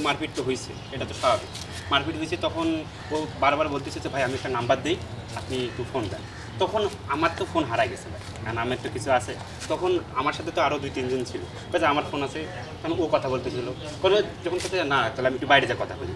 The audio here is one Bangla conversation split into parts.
মারপিট তো হয়েছে, এটা তো স্বাভাবিক। মারপিট হয়েছে তখন ও বারবার বলতেছে যে ভাই আমি একটা নাম্বার দিই, আপনি একটু ফোন দেন। তখন আমার তো ফোন হারাই গেছে ভাই, কারণ আমার তো কিছু আছে। তখন আমার সাথে তো আরও 2-3 জন ছিল, কাজে আমার ফোন আছে, কারণ ও কথা বলতেছিল। কোনো যখন কথা না, তাহলে আমি একটু বাইরে যা কথা বলি,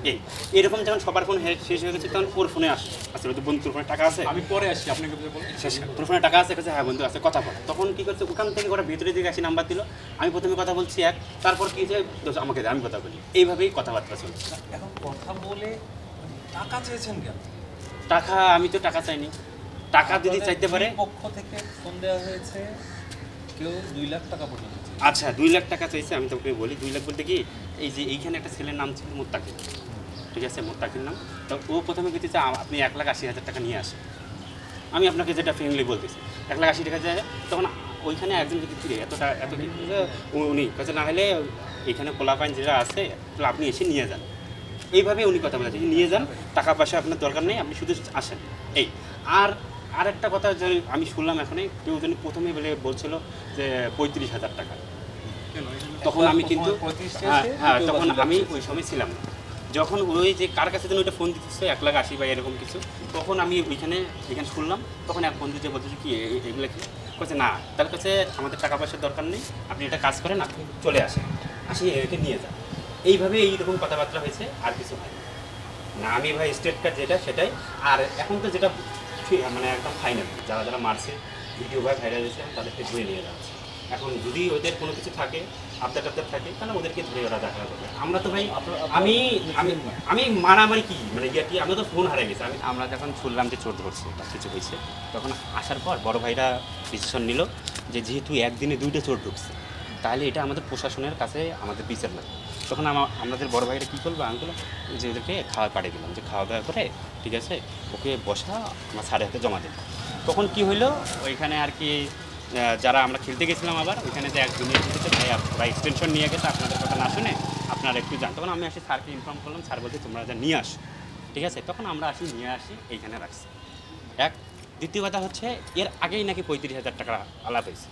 এরকম যখন সবার ফোন শেষ হয়ে গেছে তখন ওর ফোনে আসলে তো বন্ধুর ফোনে টাকা আছে, আমি পরে আসি আপনাকে শেষ তোর ফোনে টাকা আছে, কাছে হ্যাঁ বন্ধু আছে, কথা বল। তখন কী করছে, ওখান থেকে ওরা ভিতরের দিকে আসি নাম্বার দিল, আমি প্রথমে কথা বলছি তারপর কী যে আমাকে আমি কথা বলি, এইভাবেই কথাবার্তা চলছে। এখন কথা বলে টাকা চেয়েছেন কেন? টাকা আমি তো টাকা চাইনি, টাকা যদি চাইতে পারে। পক্ষ থেকে ফোন দেওয়া হয়েছে, কেউ 2 লাখ টাকা পর্যন্ত। আচ্ছা 2 লাখ টাকা চাইছে, আমি তোকে বলি 2 লাখ বলতে কি, এই যে এইখানে একটা ছেলের নাম ছিল মোত্তাকিল, ঠিক আছে, মোত্তাকিল নাম। তো ও প্রথমে বলতে চাই আপনি 1,80,000 টাকা নিয়ে আসেন, আমি আপনাকে যেটা ফ্রেন্ডলি বলতেছি 1,80,000 টাকা যায়। তখন ওইখানে একজন যদি ফিরে এত উনি কাছে না হলে এইখানে পোলাপাইন যেটা আছে তাহলে আপনি এসে নিয়ে যান, এইভাবে উনি কথা বলেছে, নিয়ে যান, টাকা পয়সা আপনার দরকার নেই, আপনি শুধু আসেন। আর একটা কথা আমি শুনলাম এখানে, কেউ যেন প্রথমে বলছিল যে 35,000 টাকা। তখন আমি কিন্তু হ্যাঁ তখন আমি ওই সময় ছিলাম না, যখন ওই যে কার কাছে যেন ওইটা ফোন দিতেছে 1,80,000 বা এরকম কিছু, তখন আমি এখানে শুনলাম। তখন এক বন্ধু যে বলতেছে কি এগুলো কি বলছে, না তার কাছে আমাদের টাকা পয়সার দরকার নেই, আপনি এটা কাজ করেন, আপনি চলে আসেন, আসি একে নিয়ে যান। এইভাবে এইরকম কথাবার্তা হয়েছে, আর কিছু হয় না। আমি ভাই স্টেট কার্ড যেটা সেটাই। আর এখন তো যেটা মানে একদম ফাইনাল, যারা যারা মারছে ভিডিও ভাই ভাইরাল হয়েছে তাদেরকে ধরে নিয়ে যাচ্ছে। এখন যদি ওদের কোনো কিছু থাকে, আবদার টাবদার থাকে, তাহলে ওদেরকে ধরে ওরা দেখা যাবে। আমরা তো ভাই আমি আমি আমি মারামারি কি মানে কি, আমরা তো ফোন হারিয়ে গেছে। আমরা যখন শুনলাম যে চোর ধরছে বা কিছু হয়েছে, তখন আসার পর বড় ভাইরা ডিসিশন নিল যে যেহেতু একদিনে 2টা চোর ঢুকছে, তাহলে এটা আমাদের প্রশাসনের কাছে আমাদের বিচার লাগবে। তখন আমাদের বড় ভাইরা কী করবো, আমি বললাম যে ওদেরকে খাওয়া পাঠিয়ে দিলাম, যে খাওয়া দাওয়া করে ঠিক আছে ওকে বসা আমার স্যারের হাতে জমা দিল। তখন কি হইলো, ওইখানে আর কি যারা আমরা খেলতে গেছিলাম, আবার ওইখানে যে একজনের বলতেছে ভাই আপনারা এক্সটেনশন নিয়ে গেছে, আপনাদের কথা না শুনে আপনারা একটু যান। তখন আমি আসি স্যারকে ইনফর্ম করলাম, স্যার বলতে তোমরা যা নিয়ে আসো, ঠিক আছে। তখন আমরা নিয়ে আসি এইখানে রাখছি। দ্বিতীয় কথা হচ্ছে এর আগেই নাকি 35,000 টাকা আলাপ হয়েছে।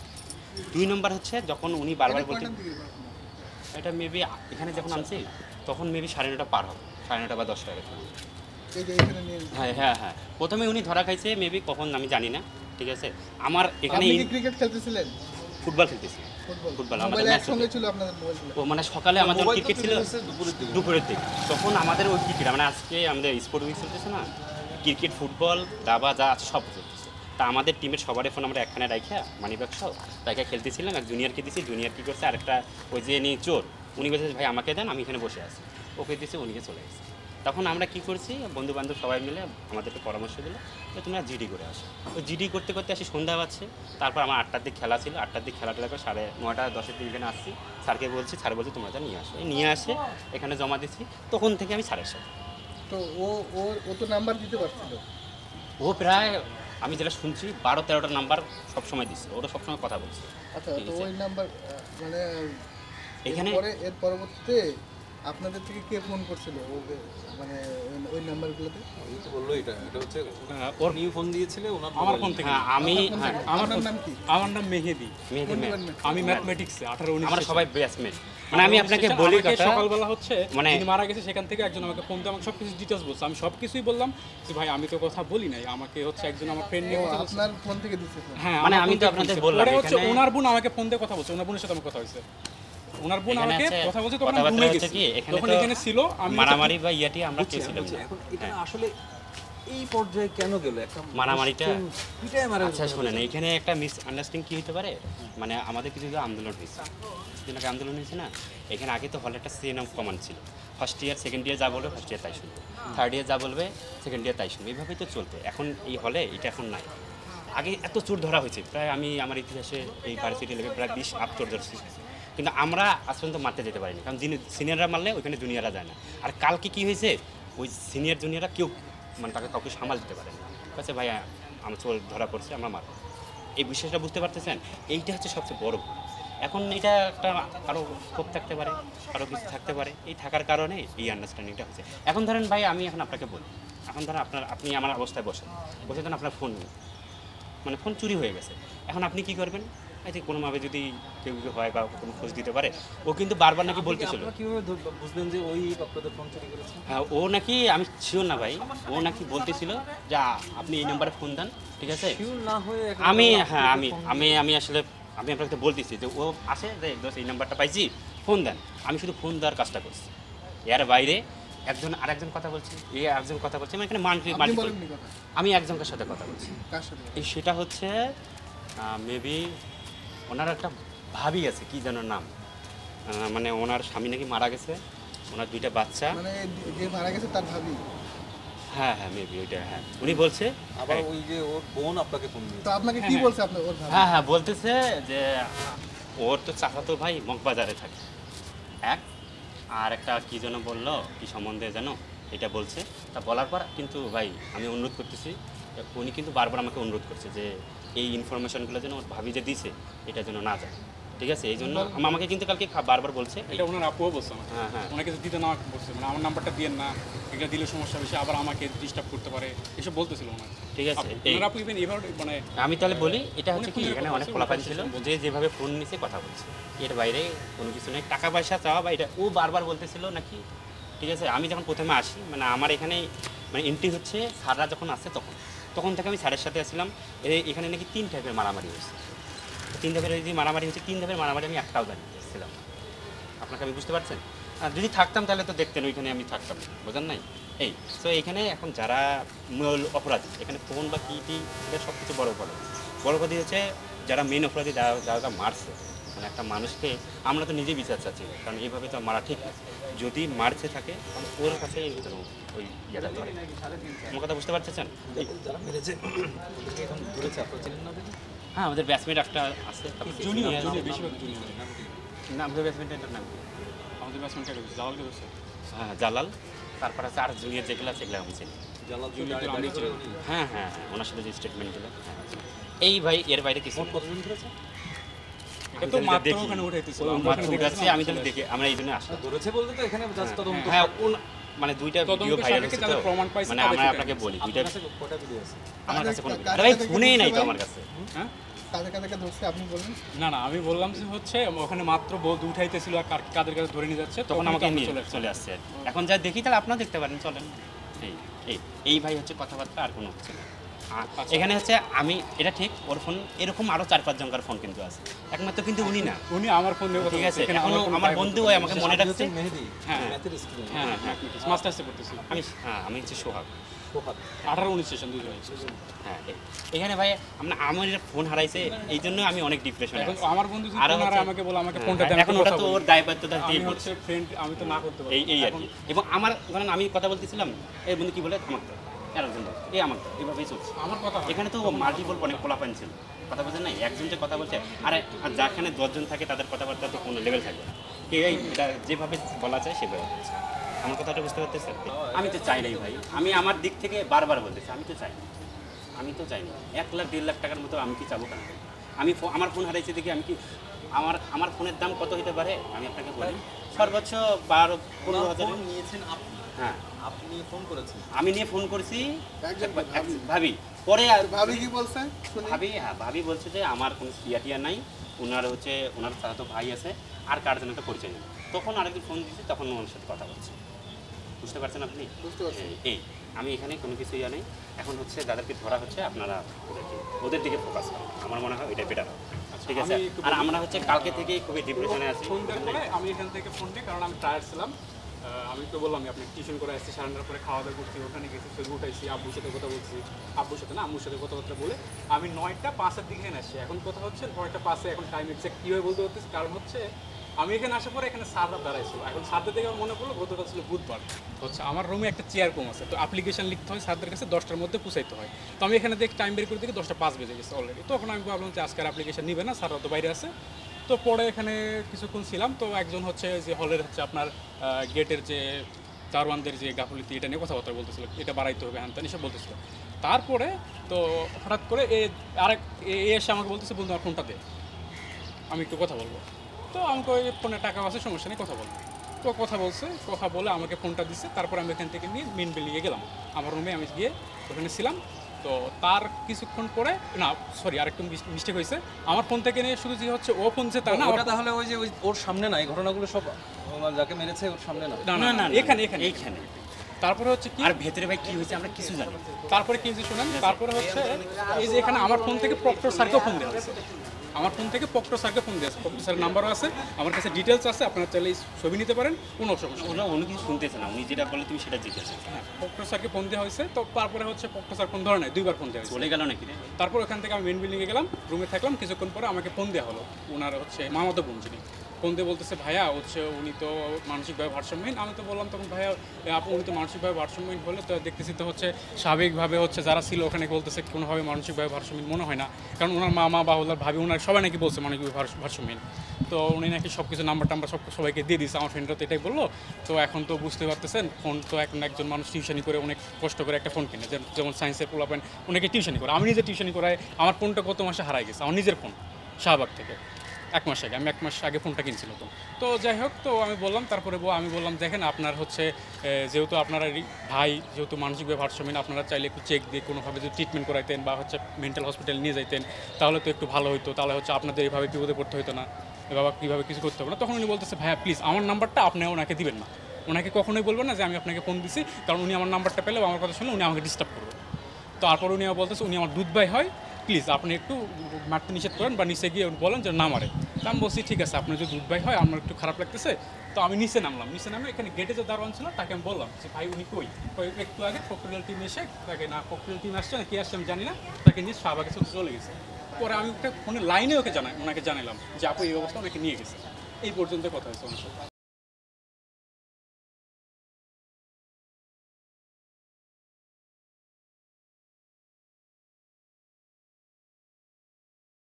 2 নম্বর হচ্ছে যখন উনি বারবার বলতেন, এটা মেবি এখানে যখন আনছি তখন মেবি 9:30 পার হবে, 9:30 বা 10 হয়ে গেছে। হ্যাঁ হ্যাঁ হ্যাঁ, প্রথমে উনি ধরা খাইছে মেবি কখন আমি জানি না, ঠিক আছে। আমার এখানে ক্রিকেট খেলতেছিলেন, ফুটবল খেলতেছি, ফুটবল আমাদের ম্যাচ ছিল আপনাদের মোবাইল। ও মানে সকালে আমাদের ক্রিকেট ছিল দুপুরের দিকে, তখন আমাদের ওই ক্রিকেট মানে আজকে আমাদের স্পোর্ট উইক চলতেছে না, ক্রিকেট ফুটবল দাবা যা আছে সব চলতেছে। তা আমাদের টিমের সবারই ফোন আমরা একখানে রাখা মানিব্যাগ সহ তাকে খেলতেছিলাম। এক জুনিয়রকে দিছি, জুনিয়র কী করছে আরেকটা ওই যে নিয়ে চোর, উনি বলছে ভাই আমাকে দেন, আমি এখানে বসে আছি, ওকে দিয়েছে, উনিকে চলে গেছে। তখন আমরা কী করছি, বন্ধু বান্ধব সবাই মিলে আমাদেরকে পরামর্শ দিল যে তোমরা জিডি করে আসো। তো জিডি করতে করতে আসি সন্ধ্যা পাচ্ছে। তারপর আমার 8টার দিকে খেলা ছিল, 8টার দিকে খেলাটা করে 9:30-10-এর দিকে এখানে আসছি। স্যারকে বলছি, স্যার বলছে তোমরা যা নিয়ে আসো, নিয়ে আসে এখানে জমা দিচ্ছি। তখন থেকে আমি স্যারের সাথে। তো ও তো নাম্বার দিতে পারছিল, ও প্রায় আমি যেটা শুনছি 12-13টা নাম্বার সবসময় দিচ্ছে, ওরা সবসময় কথা বলছে। আচ্ছা, তো ওই নাম্বার মানে এখানে এর পরবর্তীতে আপনাদের থেকে কে ফোন করছিল ওকে, মানে ওই নাম্বারগুলোতে? ওই তো বললো এটা হচ্ছে ওর নিউ ফোন দিয়েছিলে ওনার আমার ফোন থেকে। আমি আমার নাম কি? আমার নাম মেহেদি, আমি ম্যাথমেটিক্সে 18-19 আমরা সবাই ব্যাচমেট। মানে আমি আপনাকে বলি কথা, সকালবেলা হচ্ছে মানে যিনি মারা গেছে সেখান থেকে একজন আমাকে ফোন দিয়ে আমাকে সব কিছু ডিটেলস বলছে। আমি সব কিছুই বললাম যে ভাই আমি তো কথা বলি নাই, আমাকে হচ্ছে একজন আমার ফ্রেন্ড নিয়ে কথা বলছে। আপনার ফোন থেকে দিচ্ছে? হ্যাঁ, মানে আমি তো আপনাদের বললাম পরে হচ্ছে এখানে ওনার বোন আমাকে ফোন দিয়ে কথা বলছে, ওনার বোনের সাথে আমার কথা হয়েছে, ওনার বোন আমাকে কথা বলছে। তখন আমি রুমে গেছি, তখন এখানে ছিল আমি মারামারি বা ইয়াটি আমরা কেছিলাম। এখন এটা আসলে এই পর্যায়ে কেন গেল একটা মারামারিটা? পিটায় মারা? আচ্ছা শুনেন, এখানে একটা মিস আন্ডারস্ট্যান্ডিং কী হতে পারে, মানে আমাদের কিছু আন্দোলন হয়েছে, কিছুদিন আগে আন্দোলন হয়েছে না। এখানে আগে তো হলে একটা সিএনএম কমান্ড ছিল, ফার্স্ট ইয়ার সেকেন্ড ইয়ার যা বলবে ফার্স্ট ইয়ার তাই শুনবে, থার্ড ইয়ার যা বলবে সেকেন্ড ইয়ার তাই শুনবে, এইভাবেই তো চলতো। এখন এই হলে এটা এখন নাই। আগে এত চোর ধরা হয়েছে, প্রায় আমি আমার ইতিহাসে এই ভার্সিটি লেগে প্রায় 20 আপ চোর ধরছি, কিন্তু আমরা আজ পর্যন্ত মারতে যেতে পারিনি, কারণ যিনি সিনিয়ররা মারলে ওইখানে জুনিয়ররা যায় না। আর কালকে কী হয়েছে, ওই সিনিয়র জুনিয়ররা কেউ মানে তাকে কাউকে সামাল দিতে পারে না, কাছে ভাই আমার চোর ধরা পড়ছে আমরা মারব, এই বিষয়টা বুঝতে পারতেছেন? এইটা হচ্ছে সবচেয়ে বড় ভুল। এখন এটা একটা আরও ক্ষোভ থাকতে পারে, আরও কিছু থাকতে পারে, এই থাকার কারণে এই আন্ডারস্ট্যান্ডিংটা হচ্ছে। এখন ধরেন ভাই আমি এখন আপনাকে বলি, এখন ধরেন আপনি আমার অবস্থায় বসে দেন আপনার ফোন, মানে ফোন চুরি হয়ে গেছে, এখন আপনি কি করবেন? আই থিঙ্ক কোনোভাবে যদি কেউ কেউ হয় বা কোনো খোঁজ দিতে পারে। ও কিন্তু বারবার নাকি বলতেছিল, আপনারা কিভাবে বুঝলেন যে ওই আপনাদের ফোন চুরি করেছে? হ্যাঁ ও নাকি, আমি শিওর না ভাই, ও নাকি বলতেছিল যে আপনি এই নাম্বারে ফোন দেন, ঠিক আছে। শিওর না হয়ে এখন আমি আপনাকে হ্যাঁ ফোন আমি আমি আমি আসলে আমি আপনাকে বলতেছি যে ও আসে যে দোস্ত এই নাম্বারটা পাইছি, ফোন দেন। আমি শুধু ফোন দেওয়ার কাজটা করছি, এর বাইরে আরেকজন কথা বলছি, একজন কথা বলছি, মানে এখানে আপনি বলেননি কথা আমি একজনের সাথে কথা বলছি। কার সাথে? সেটা হচ্ছে মেবি ওনার একটা ভাবি আছে, কি যেন নাম, মানে ওনার স্বামী নাকি মারা গেছে, ওনার 2টা বাচ্চা। মানে যে মারা গেছে তার ভাবি? হ্যাঁ হ্যাঁ মেবি ওইটা, হ্যাঁ উনি বলছে। আবার ওই যে ওর বোন আপনাকে ফোন দিয়েছে। তো আপনাকে কি বলছে আপনার ওর ভাবি? হ্যাঁ বলতেছে যে ওর তো চাচাতো ভাই মগবাজারে থাকে এক, আর একটা কি যেন বললো, কি সম্বন্ধে যেন এটা বলছে। তা বলার পর কিন্তু ভাই আমি অনুরোধ করতেছি, উনি কিন্তু বারবার আমাকে অনুরোধ করছে যে এই ইনফরমেশনগুলো যেন ওর ভাবি যে দিছে এটা যেন না যায়, ঠিক আছে। এই জন্য আমাকে কিন্তু কালকে বারবার বলছে। এটা ওনার আপুও বলছে আমাকে। হ্যাঁ হ্যাঁ ওনাকে দিতে না বলছে, মানে আমার নাম্বারটা দিয়েন না, এটা দিলে সমস্যা বেশি, আবার আমাকে ডিস্টার্ব করতে পারে, এসব বলতেছিল ওনাকে। ঠিক আছে। ওনার আপু ইভেন এভাবে মানে আমি তাহলে বলি, এটা হচ্ছে কি ফোনের এখানে কথা অনেক বলছে, খোলাপান ওনার ছিল কথা যে যেভাবে ফোন নিছে কথা বলছে, এর বাইরে কোনো কিছু নেই। টাকা পয়সা চাওয়া বা এটা ও বারবার বলতেছিল নাকি, ঠিক আছে। আমি যখন প্রথমে আসি, মানে আমার এখানে মানে এন্ট্রি হচ্ছে স্যাররা যখন আসছে তখন থেকে আমি স্যারের সাথে আসছিলাম। এখানে নাকি 3 টাইপের মারামারি হয়েছে, 3 ধাপের যে মারামারি হচ্ছে, 3 ধাপের মারামারি আমি একটাও জানিয়েছিলাম আপনাকে, আমি বুঝতে পারছেন। আর যদি থাকতাম তাহলে তো দেখতেন ওইখানে আমি থাকতাম, বোঝেন নাই। এই তো এখানে এখন যারা মূল অপরাধী, এখানে ফোন বা কিটি এটা সব কিছু বড় অপরাধী হচ্ছে যারা মেন অপরাধী, যারা মারছে, মানে একটা মানুষকে। আমরা তো নিজে বিচার চাচ্ছি, কারণ এইভাবে তো মারা ঠিক না। যদি মারছে থাকে তাহলে ওর কাছে ওই ইয়েটা ধরে। আমার কথা বুঝতে পারছেন? যারা মেরেছে ওদেরকে এখন ধরেছে, আপনারা চিনেন না ওদেরকে? হ্যাঁ আমাদের ব্যাচমেট একটা আছে, জুনিয়র বেশিরভাগ জুনিয়র। না আমাদের ব্যাচমেটের নাম কি? আমাদের ব্যাটসম্যানকে জালালকে বলছে। হ্যাঁ জালাল, তারপরে আছে আর জুনিয়র যেগুলো আছে এগুলো আমি চিনি। জালাল জুনিয়র জুনিয়র আমি দাঁড়িয়ে করে চিনি। উনি হ্যাঁ হ্যাঁ হ্যাঁ ওনার সাথে যে স্টেটমেন্টগুলো, এই ভাই এর বাইরে কিছু ফোন কতজন ধরেছে? এটা তো মাত্র ওখানে উঠাইতেছিল, আমরা ওখানে দেখছি, আমি তাহলে দেখে আমরা এই জন্য আসলাম। ধরেছে বলতে তো এখানে জাস্ট তদন্ত। হ্যাঁ মানে 2টা ভিডিও তদন্তের ভাইরাল সাপেক্ষে হয়েছে যাদের তো, প্রমাণ পাইছে মানে তাদের আমরা সেটা আপনাকে বলি 2টা আপনার কাছে কয়টা ভিডিও আছে? আমার কাছে কোনো কাদের ভাই সাথে ফোনেই নাই তো ভাই? আমার কাছে। হ্যাঁ কাদেরকে ধরছে আপনি বললেন? না আমি বললাম যে হচ্ছে ওখানে মাত্র বলদ উঠাইতেছিল আর কাদের কাছে ধরে নিয়ে যাচ্ছে, তখন আমাকে নিয়ে চলে আসছে। চলে আসছে। এখন যা দেখি তাহলে আপনারা দেখতে পারেন, চলেন। এই ভাই হচ্ছে কথাবার্তা, আর কোনো হচ্ছে না। এখানে হচ্ছে আমি এটা ঠিক, ওর ফোন এরকম আরো 4-5 জনকার ফোন কিন্তু আছে, একমাত্র কিন্তু উনি না, উনি আমার ফোন দিয়ে কথা ঠিক আছে। বলছে, এখানে এখনো কোনো আমার ভাই বন্ধু বলতে আমাকে মনে আপনি রাখছে। হচ্ছেন মেহেদী, হ্যাঁ। ম্যাথের স্টুডেন্ট। হ্যাঁ হ্যাঁ মাস্টার্সে করতেছি। আমি হচ্ছে সোহাগ। সোহাগ। 18-19 সেশন দুজনে। হ্যাঁ এখানে ভাই আমার ফোন হারাইছে, এই জন্য আমি অনেক ডিপ্রেশনে এখন আছি। আমার বন্ধু যদি আর ফোন হচ্ছে- আমাকে বলে আমাকে হ্যাঁ, ফোনটা দেন, এখন আমি ওটা কথা তো বলি। ওর দায়বদ্ধতা আমি দিয়ে হচ্ছে ফ্রেন্ড, আমি তো না করতে পারি। এই আর কি। এবং আমার ধরেন আমি কথা বলতেছিলাম, এই বন্ধু কি বলে আমাকে আরেকজন এই আমাকে এইভাবেই চলছে। আমার কথা হয়। এখানে তো মাল্টিপল অনেক পোলাপান ছিল, কথা বলছেন না, একজন যে কথা বলছে আর যাখানে 10 জন থাকে তাদের কথাবার্তা তো কোনো লেভেল থাকবে না। এই এটা যেভাবে বলা যায় সেভাবে বলছে। আমার কথাটা বুঝতে পারতেছেন? আমি তো চাই নাই ভাই, আমি আমার দিক থেকে বারবার বলতেছি আমি তো চাই না, আমি তো চাই না। 1 লাখ 1.5 লাখ টাকার মতো আমি কি চাবো কেন? আমি আমার ফোন হারাইছে দেখি আমি কি, আমার ফোনের দাম কত হতে পারে আমি আপনাকে বলি, সর্বোচ্চ 12-15 হাজার। ফোন নিয়েছেন আপনি, হ্যাঁ আপনি ফোন করেছেন। আমি নিয়ে ফোন করছি একজন ভাবি, পরে ভাবি কি বলছে শুনি? ভাবি বলছে যে আমার কোনো টিয়া নাই, ওনার তো ভাই আছে, আর কার জন্য একটা পরিচয় নেই। তখন আরেকদিন ফোন দিয়েছি, তখন ওনার সাথে কথা বলছে, বুঝতে পারছেন আপনি? বুঝতে পারছি। এই আমি এখানে কোনো কিছু নেই। এখন হচ্ছে যাদেরকে ধরা হচ্ছে আপনারা ওদের দিকে ফোকাস করেন, আমার মনে হয় এটা বেটার, ঠিক আছে। আমি একটু আর আমরা হচ্ছে কালকে থেকেই খুবই ডিপ্রেশনে আছি। ফোন দেওয়ার পরে আমি এখান থেকে ফোন দিই, কারণ আমি টায়ার্ড ছিলাম। আমি তো বললাম আপনি টিউশন করে আসছি, সারান্ডার পরে খাওয়া দাওয়া করছি, ওখানে গেছি, ফেসবুক উঠাইছি, আব্বুর সাথে কথা বলছি, আব্বুর সাথে না আম্মুর সাথে কথাবার্তা বলে আমি 9টা 5-এর দিকে এখানে আসছি। এখন কথা হচ্ছে 9টা 5-এ, এখন টাইম এক্সাক্ট কীভাবে বলতে পারতেছি, কারণ হচ্ছে আমি এখানে আসার পরে এখানে সাররা দাঁড়াইছিল। এখন সারদের থেকে আমার মনে পড়লো গতকাল ছিল বুধবার, হচ্ছে আমার রুমে একটা চেয়ার কম আছে, তো অ্যাপ্লিকেশন লিখতে হয় স্যারদের কাছে, 10টার মধ্যে পৌঁছাইতে হয়। তো আমি এখানে দেখে টাইম বের করে দেখি 10টা 5 বেজে গেছে অলরেডি। তখন আমি ভাবলাম যে আজকের অ্যাপ্লিকেশন নিবে না, স্যাররা তো বাইরে আছে। তো পরে এখানে কিছুক্ষণ ছিলাম, তো একজন হচ্ছে যে হলের হচ্ছে আপনার গেটের যে দারোয়ানদের যে গাফিলতি, এটা নিয়ে কথাবার্তা বলতেছিল, এটা বাড়াইতে হবে হ্যান ত্যান এসব বলতেছিল। তারপরে তো হঠাৎ করে এসে আমাকে বলতেছে বন্ধু আমার ফোনটা দে, আমি একটু কথা বলবো। তো আমাকে ওই ফোনে টাকা আছে, সমস্যা নেই, কথা বলবো। তো কথা বলে আমাকে ফোনটা দিচ্ছে। তারপর আমি এখান থেকে নিয়ে মেন বিল্ডিংয়ে গেলাম, আমার রুমে আমি গিয়ে ওখানে ছিলাম। তো তার কিছুক্ষণ পরে না সরি আরেকটু মিস্টেক হয়েছে, আমার ফোন থেকে নিয়ে শুধু যে হচ্ছে ও ফোন যে তা না, ওটা তাহলে ওই যে ওর সামনে না, এই ঘটনাগুলো সব যাকে মেরেছে ওর সামনে না। না না এখানে এখানে এইখানে। তারপরে হচ্ছে কি আর ভেতরে ভাই কি হয়েছে আমরা কিছু জানি না। তারপরে কি হয়েছে শুনেন, তারপরে হচ্ছে এই যে এখানে আমার ফোন থেকে প্রক্টর স্যারকেও ফোন দেওয়া হয়েছে, আমার ফোন থেকে প্রক্টর স্যারকে ফোন দেওয়া আছে, প্রক্টর স্যারের নাম্বারও আছে, আমার কাছে ডিটেলস আছে, আপনারা চাইলে ছবি নিতে পারেন, কোনো সমস্যা নেই। ওরা অন্য কিছু শুনতেছে না, উনি যেটা বলে তুমি সেটা জিজ্ঞাসা। হ্যাঁ প্রক্টর স্যারকে ফোন দেওয়া হয়েছে, তো তারপরে হচ্ছে প্রক্টর স্যার ফোন ধরে নাই, 2বার ফোন দেওয়া হয়েছে। চলে গেল নাকি রে? তারপর ওখান থেকে আমি মেন বিল্ডিংয়ে গেলাম, রুমে থাকলাম, কিছুক্ষণ পরে আমাকে ফোন দেওয়া হলো, ওনার হচ্ছে মামাতো বোন যিনি, ফোন দিয়ে বলতেছে ভাইয়া হচ্ছে উনি তো মানসিকভাবে ভারসাম্যহীন। আমি তো বললাম তখন ভাইয়া উনি তো মানসিকভাবে ভারসাম্যহীন হলে তো দেখতেছি তো হচ্ছে স্বাভাবিকভাবে হচ্ছে যারা ছিল ওখানে বলতেছে কোনোভাবে মানসিকভাবে ভারসাম্যহীন মনে হয় না, কারণ ওনার মামা বা ওনার ভাবি ওনার সবাই নাকি বলছে মানসিকভাবে ভারসাম্যহীন। তো উনি নাকি সব কিছু নাম্বার টাম্বার সবাইকে দিয়ে দিচ্ছে, আমার ফ্রেন্ডরা তো এটাই বললো। তো এখন তো বুঝতে পারতেছেন ফোন তো এখন একজন মানুষ টিউশনি করে অনেক কষ্ট করে একটা ফোন কিনে, যেমন সায়েন্সের পোলাপেন অনেকে টিউশনি করে, আমি নিজে টিউশনি করায় আমার ফোনটা গত মাসে হারাই গেছে, আমার নিজের ফোন শাহবাগ থেকে 1 মাস আগে, আমি 1 মাস আগে ফোনটা কিনছিল। তো যাই হোক, তো আমি বললাম, তারপরে আমি বললাম দেখেন আপনার হচ্ছে যেহেতু আপনারা ভাই যেহেতু মানসিকভাবে ভারসাম্যহীন, আপনারা চাইলে একটু চেক দিয়ে কোনোভাবে যদি ট্রিটমেন্ট করাইতেন বা হচ্ছে মেন্টাল হসপিটালে নিয়ে যাইতেন তাহলে তো একটু ভালো হতো, তাহলে হচ্ছে আপনাদের এইভাবে বিপদে পড়তে হতো না, বাবা কীভাবে কিছু করতে হবে না। তখন উনি বলতেছে ভাইয়া প্লিজ আমার নাম্বারটা আপনি ওনাকে দিবেন না, ওনাকে কখনোই বলবেন না যে আমি আপনাকে ফোন দিছি, কারণ উনি আমার নাম্বারটা পেলে আমার কথা শুনলে উনি আমাকে ডিস্টার্ব করবে। তারপর উনি বলতেছে উনি আমার দুধ ভাই হয়, প্লিজ আপনি একটু মারতে নিষেধ করেন বা নিচে গিয়ে বলেন যে না মারে। তো আমি বলছি ঠিক আছে, আপনার যদি দুধ ভাই হয় আমার একটু খারাপ লাগতেছে। তো আমি নিচে নামলাম, নিচে নামে এখানে গেটে যে দারোয়ান ছিল তাকে আমি বললাম যে ভাই উনি কই, একটু আগে প্রক্টোরিয়াল টিম এসে তাকে, না প্রক্টোরিয়াল টিম আসছে না কি আসছে আমি জানি না, তাকে নিয়ে শাহবাগের সাথে চলে গেছে। পরে আমি একটা ফোনের লাইনে ওকে ওনাকে জানালাম যে আপু এই অবস্থা ওনাকে নিয়ে গেছে। এই পর্যন্ত কথা হয়েছে ওনার সাথে।